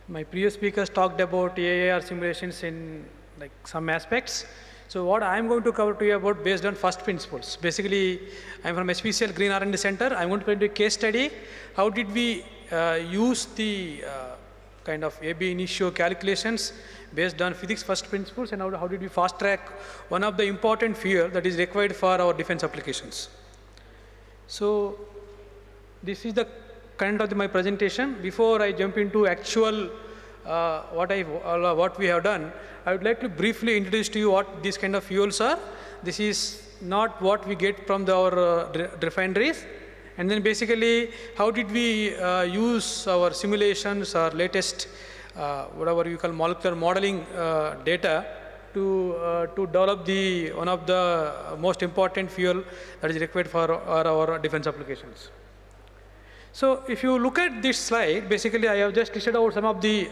My previous speakers talked about AAR simulations in like some aspects. So what I'm going to cover to you about based on first principles. Basically, I'm from HPCL Green R&D Center. I'm going to do a case study. How did we use the kind of AB initio calculations based on physics first principles, and how did we fast track one of the important fuel that is required for our defense applications. So this is the content of my presentation. Before I jump into actual what we have done, I would like to briefly introduce to you what these kind of fuels are. This is not what we get from our refineries. And then basically, how did we use our simulations, our latest, whatever you call molecular modeling data to develop one of the most important fuel that is required for our defense applications. So if you look at this slide, basically I have just listed out some of the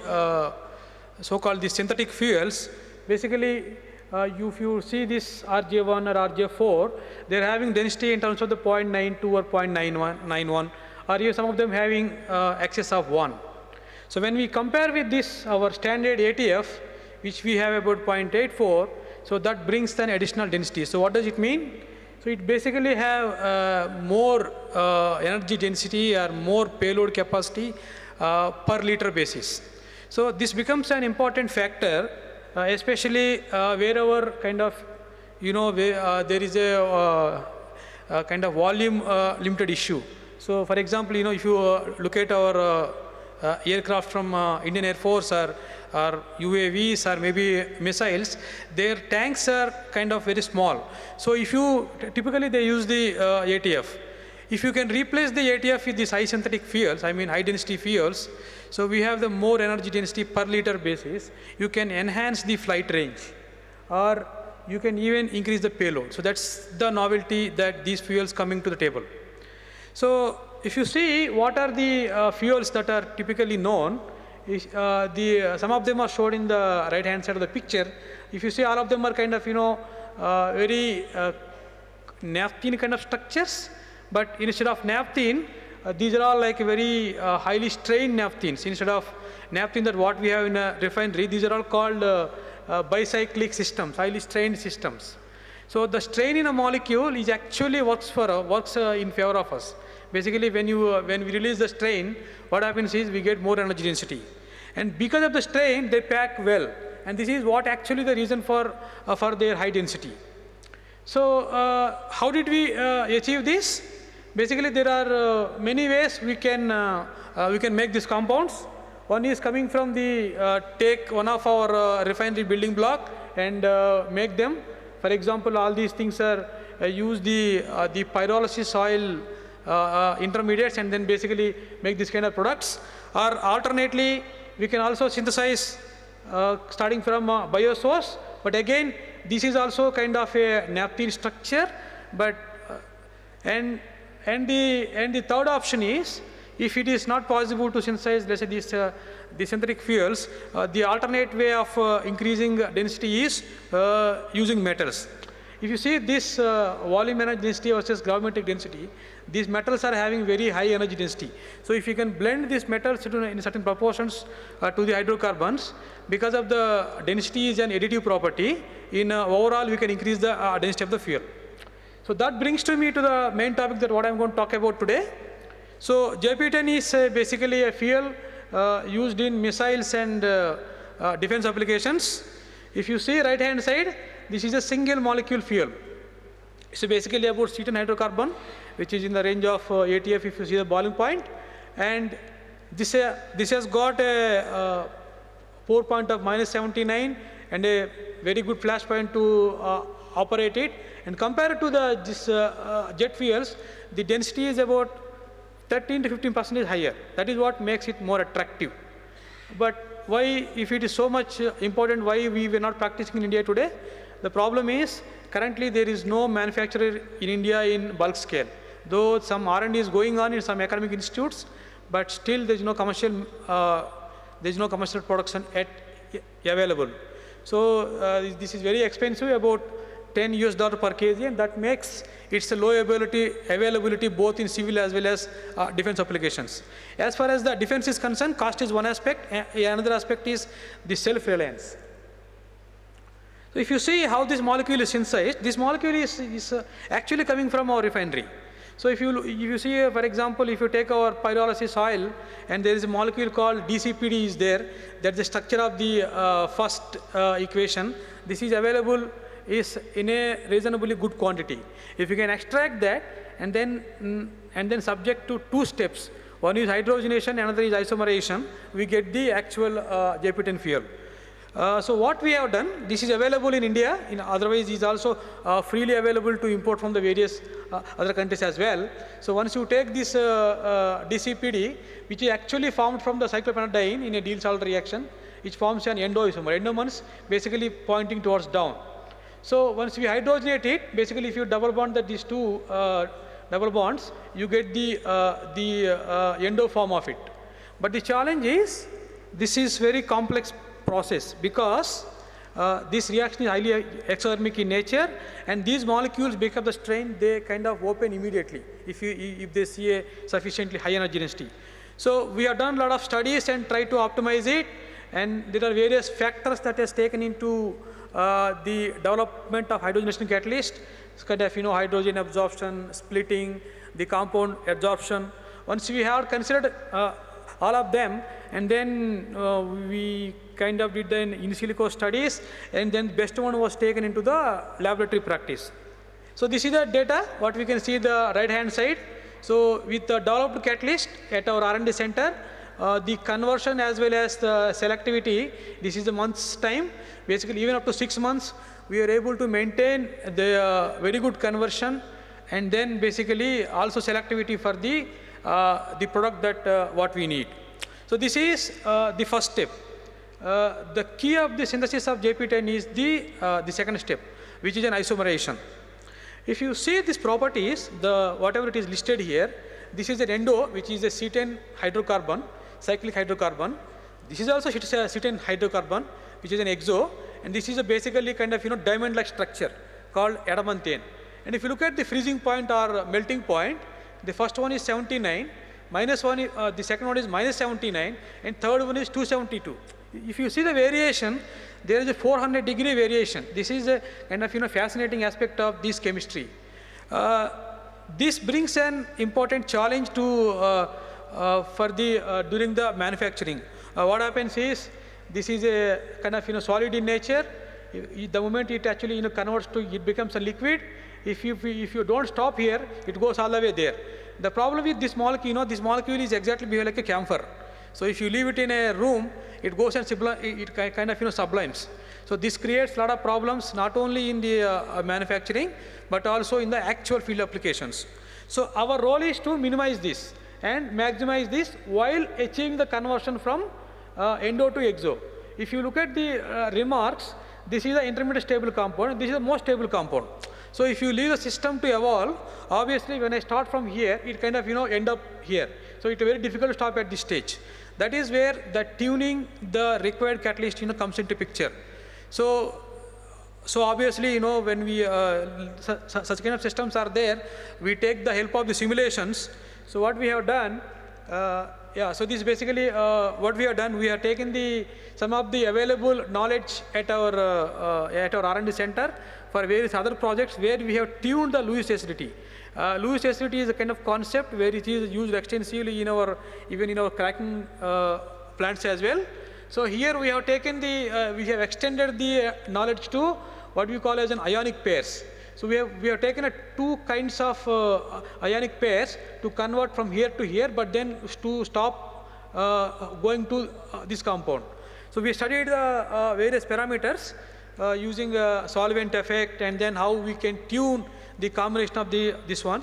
so-called the synthetic fuels. Basically, if you see this RJ1 or RJ4, they're having density in terms of the 0.92 or 0.91, or even some of them having excess of 1. So when we compare with this, our standard ATF, which we have about 0.84, so that brings an additional density. So what does it mean? So it basically have more energy density or more payload capacity per liter basis. So this becomes an important factor, especially wherever kind of, there is a kind of volume limited issue. So for example, if you look at our aircraft from Indian Air Force or UAVs or maybe missiles, their tanks are kind of very small. So if you, typically they use the ATF. If you can replace the ATF with these high synthetic fuels, I mean high density fuels, so we have the more energy density per liter basis, you can enhance the flight range, or you can even increase the payload. So that's the novelty that these fuels coming to the table. So if you see what are the fuels that are typically known, some of them are shown in the right hand side of the picture. If you see, all of them are kind of very naphthalene kind of structures, but instead of naphthalene, these are all like very highly strained naphthenes. Instead of naphthalene that what we have in a refinery, these are all called bicyclic systems, highly strained systems. So the strain in a molecule is actually works in favor of us. Basically, when we release the strain, what happens is we get more energy density, and because of the strain, they pack well, and this is what actually the reason for their high density. So how did we achieve this? Basically, there are many ways we can make these compounds. One is coming from take one of our refinery building block and make them. For example, all these things are use the pyrolysis oil intermediates and then basically make this kind of products. Or alternately, we can also synthesize starting from a biosource, but again, this is also kind of a naphthalene structure. But and the third option is, if it is not possible to synthesize, let's say these synthetic fuels, the alternate way of increasing density is using metals. If you see this volume energy density versus gravimetric density, these metals are having very high energy density. So if you can blend these metals in certain proportions to the hydrocarbons, because of the density is an additive property, in overall we can increase the density of the fuel. So that brings me to the main topic that what I'm going to talk about today. So JP10 is basically a fuel used in missiles and defense applications. If you see right hand side, this is a single molecule fuel. So basically about aceton hydrocarbon, which is in the range of ATF if you see the boiling point, and this has got a pour point of -79 and a very good flash point to operate it. And compared to this jet fuels, the density is about 13 to 15% higher. That is what makes it more attractive. But why, if it is so much important, why we were not practicing in India today? The problem is, currently there is no manufacturer in India in bulk scale. Though some R&D is going on in some academic institutes, but still there is no commercial production available. So this is very expensive, about $10 per kg, and that makes its low availability both in civil as well as defense applications. As far as the defense is concerned, cost is one aspect, another aspect is the self-reliance. So if you see how this molecule is synthesized, this molecule is actually coming from our refinery. So if you see, for example, if you take our pyrolysis oil, and there is a molecule called DCPD is there, that's the structure of the first equation. This is available is in a reasonably good quantity. If you can extract that and then subject to two steps, one is hydrogenation, another is isomerization, we get the actual JP10 fuel. So what we have done, this is available in India, otherwise is also freely available to import from the various other countries as well. So once you take this DCPD, which is actually formed from the cyclopentadiene in a Diel salt reaction, which forms an endoisomer. Endo means basically pointing towards down. So once we hydrogenate it, basically if you double bond these two double bonds, you get the endo form of it. But the challenge is, this is very complex process because this reaction is highly exothermic in nature, and these molecules break up the strain, they kind of open immediately if they see a sufficiently high energy density. So we have done a lot of studies and tried to optimize it, and there are various factors that has taken into the development of hydrogenation catalyst. It's kind of hydrogen absorption, splitting, the compound absorption. Once we have considered all of them, and then we kind of did the in silico studies, and then the best one was taken into the laboratory practice. So this is the data, what we can see the right hand side. So with the developed catalyst at our R&D center, the conversion as well as the selectivity, this is a month's time. Basically even up to 6 months, we are able to maintain the very good conversion, and then basically also selectivity for the product that what we need. So this is the first step. The key of the synthesis of JP10 is the second step, which is an isomerization. If you see these properties, whatever it is listed here, this is an endo, which is a C10 hydrocarbon, cyclic hydrocarbon. This is also a C10 hydrocarbon, which is an exo, and this is a basically kind of diamond-like structure called adamantane. And if you look at the freezing point or melting point, the first one is 79, the second one is minus 79, and third one is 272. If you see the variation, there is a 400-degree variation. This is a kind of fascinating aspect of this chemistry. This brings an important challenge to during the manufacturing. What happens is, this is a kind of solid in nature. The moment it actually converts to, it becomes a liquid. If you don't stop here, it goes all the way there. The problem with this molecule, this molecule is exactly behave like a camphor. So if you leave it in a room, it goes and it kind of sublimes. So this creates a lot of problems, not only in the manufacturing, but also in the actual field applications. So our role is to minimize this and maximize this while achieving the conversion from endo to exo. If you look at the remarks, this is the intermediate stable compound, this is the most stable compound. So if you leave the system to evolve, obviously when I start from here, it kind of end up here. So it's very difficult to stop at this stage. That is where the tuning the required catalyst comes into picture. So obviously when we such kind of systems are there, we take the help of the simulations. So what we have done, so this is basically what we have done. We have taken some of the available knowledge at our R&D center for various other projects where we have tuned the Lewis acidity. Lewis acidity is a kind of concept where it is used extensively even in our cracking plants as well. So here we have taken we have extended the knowledge to what we call as an ionic pairs. So we have taken two kinds of ionic pairs to convert from here to here, but then to stop going to this compound. So we studied the various parameters using solvent effect, and then how we can tune the combination of this one.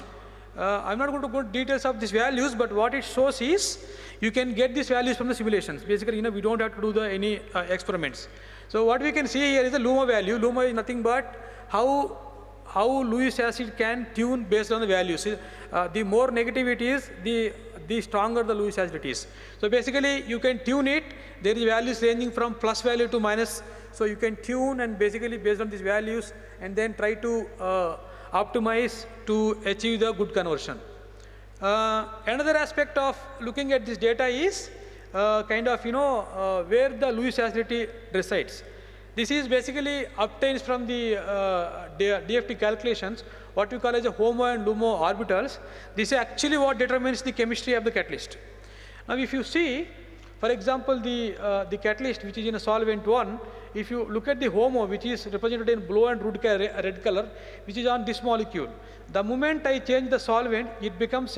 I'm not going to go into details of these values, but what it shows is you can get these values from the simulations. Basically, we don't have to do any experiments. So what we can see here is the Luma value. Luma is nothing but how Lewis acid can tune based on the values. The more negative it is, the stronger the Lewis acid it is. So basically, you can tune it. There is values ranging from plus value to minus So you can tune and basically based on these values and then try to optimize to achieve the good conversion. Another aspect of looking at this data is kind of, where the Lewis acidity resides. This is basically obtained from the DFT calculations, what we call as a HOMO and LUMO orbitals. This is actually what determines the chemistry of the catalyst. Now, if you see, for example, the catalyst which is in a solvent 1, if you look at the HOMO, which is represented in blue and red color, which is on this molecule, the moment I change the solvent, it becomes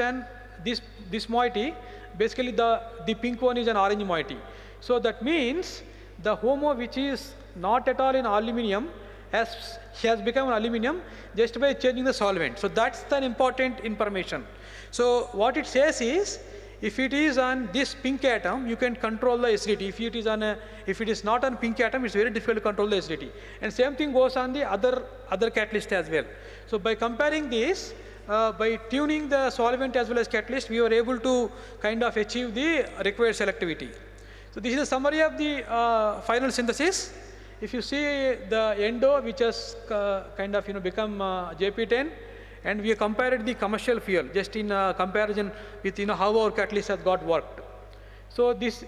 this moiety. Basically, the pink one is an orange moiety. So that means the HOMO, which is not at all in aluminum, has become an aluminum just by changing the solvent. So that's an important information. So what it says is, if it is on this pink atom, you can control the acidity. If it is not on pink atom, it's very difficult to control the acidity. And same thing goes on the other catalyst as well. So by comparing this, by tuning the solvent as well as catalyst, we were able to kind of achieve the required selectivity. So this is a summary of the final synthesis. If you see the endo, which has kind of become JP10, and we have compared the commercial fuel just in comparison with how our catalyst has got worked. So this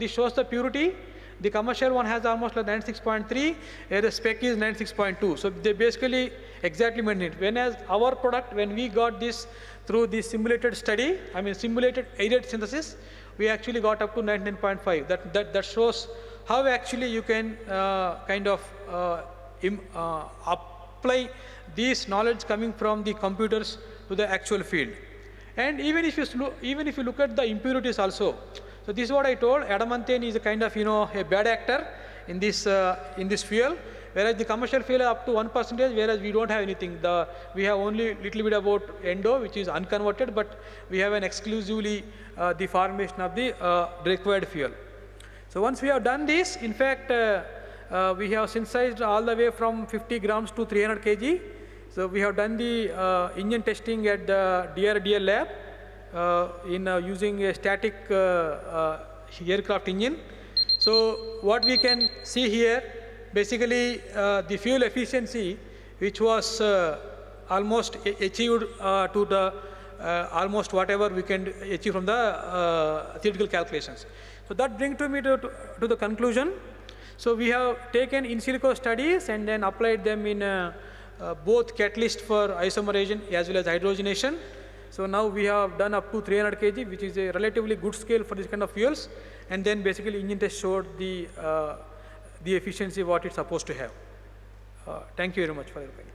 shows the purity. The commercial one has almost like 96.3, where the spec is 96.2. So they basically exactly maintain it. Whereas our product, when we got this through the simulated study, simulated aided synthesis, we actually got up to 99.5. That shows how actually you can kind of apply these knowledge coming from the computers to the actual field. And even if you look at the impurities also, so this is what I told. Adamantane is a kind of a bad actor in this fuel, whereas the commercial fuel is up to 1%, whereas we don't have anything. We have only little bit about endo, which is unconverted, but we have an exclusively the formation of the required fuel. So once we have done this, in fact, we have synthesized all the way from 50 grams to 300 kg. So we have done the engine testing at the DRDL lab in using a static aircraft engine. So what we can see here, basically the fuel efficiency, which was almost achieved to the almost whatever we can achieve from the theoretical calculations. So that brings me to the conclusion. So we have taken in silico studies and then applied them in both catalyst for isomerization as well as hydrogenation. So now we have done up to 300 kg, which is a relatively good scale for this kind of fuels. And then basically engine test showed the efficiency what it's supposed to have. Thank you very much for your opinion.